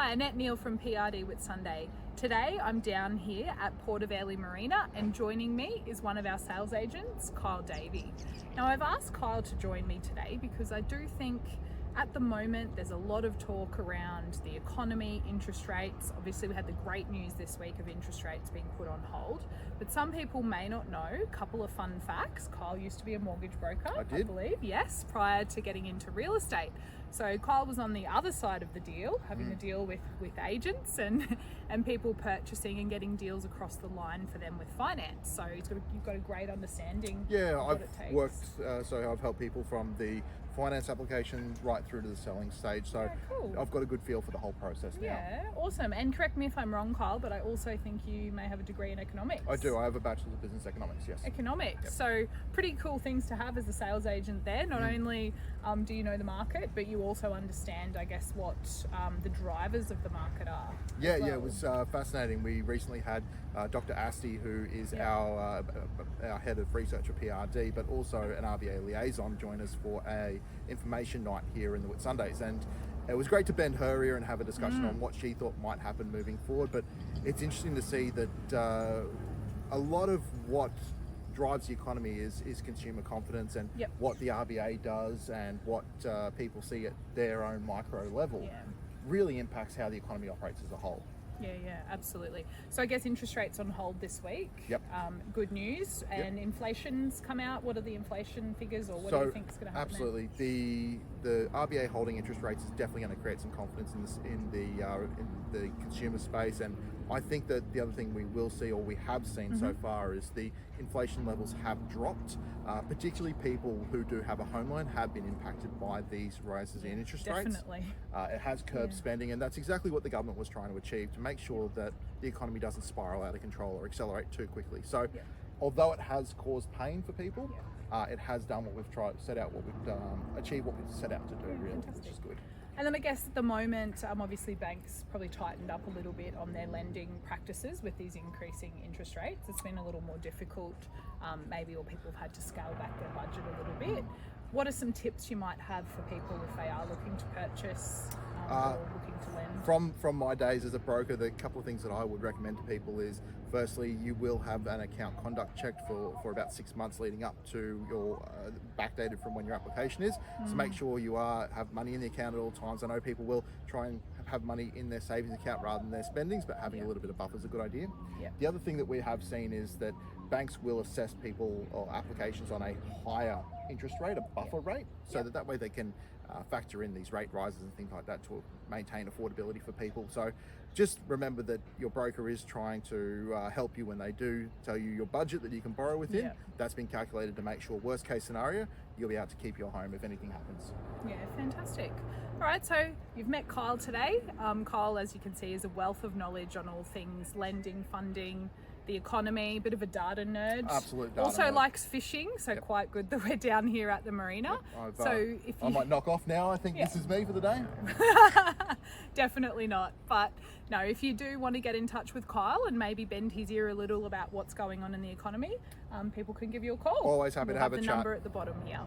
Hi, Annette Neal from PRD with Sunday. Today I'm down here at Portervalley Marina and joining me is one of our sales agents, Kyle Davey. Now I've asked Kyle to join me today because I do think at the moment there's a lot of talk around the economy, interest rates. Obviously we had the great news this week of interest rates being put on hold, but some people may not know a couple of fun facts. Kyle used to be a mortgage broker, I believe, yes, prior to getting into real estate. So Kyle was on the other side of the deal, having a deal with agents and people purchasing and getting deals across the line for them with finance. So you've got a great understanding. Yeah, of what it takes. I've worked, so I've helped people from the finance application right through to the selling stage. So yeah, cool. I've got a good feel for the whole process now. Yeah, awesome. And correct me if I'm wrong, Kyle, but I also think you may have a degree in economics. I do. I have a Bachelor's of Business Economics, yes. Economics. Yep. So pretty cool things to have as a sales agent there. Not only do you know the market, but you also understand, I guess, what the drivers of the market are. Yeah, it was fascinating. We recently had Dr. Asti, who is our head of research at PRD, but also an RBA liaison, join us for a information night here in the Whitsundays. And it was great to bend her ear and have a discussion on what she thought might happen moving forward. But it's interesting to see that a lot of what drives the economy is consumer confidence and what the RBA does and what people see at their own micro level really impacts how the economy operates as a whole. Yeah, absolutely. So I guess interest rates on hold this week. Yep. Good news. And inflation's come out. What are the inflation figures, or what do you think is going to happen? Absolutely, the RBA holding interest rates is definitely going to create some confidence in the consumer space, and I think that the other thing we will see, or we have seen so far, is the inflation levels have dropped. Particularly people who do have a home loan have been impacted by these rises in interest rates. Definitely. It has curbed spending, and that's exactly what the government was trying to achieve, to make sure that the economy doesn't spiral out of control or accelerate too quickly. So although it has caused pain for people, it has done what we've achieved what we've set out to do, really, which is good. And then I guess at the moment, obviously banks probably tightened up a little bit on their lending practices with these increasing interest rates. It's been a little more difficult, maybe, or people have had to scale back their budget a little bit. What are some tips you might have for people if they are looking to purchase or looking to lend? From my days as a broker, the couple of things that I would recommend to people is, firstly, you will have an account conduct checked for about 6 months leading up to your backdated from when your application is. So make sure you have money in the account at all times. I know people will try and have money in their savings account rather than their spendings, but having a little bit of buffer is a good idea. The other thing that we have seen is that banks will assess people or applications on a higher interest rate, a buffer rate, so that way they can factor in these rate rises and things like that to maintain affordability for people. So just remember that your broker is trying to help you when they do tell you your budget that you can borrow within. That's been calculated to make sure, worst case scenario, you'll be able to keep your home if anything happens. Yeah, fantastic. All right, so you've met Kyle today. Kyle, as you can see, is a wealth of knowledge on all things lending, funding, the economy, bit of a data nerd. Absolute data also nerd. Likes fishing, so quite good that we're down here at the marina. So if you... I might knock off now. I think this is me for the day. Definitely not. But no, if you do want to get in touch with Kyle and maybe bend his ear a little about what's going on in the economy, people can give you a call. Always happy to have a the chat. number at the bottom here.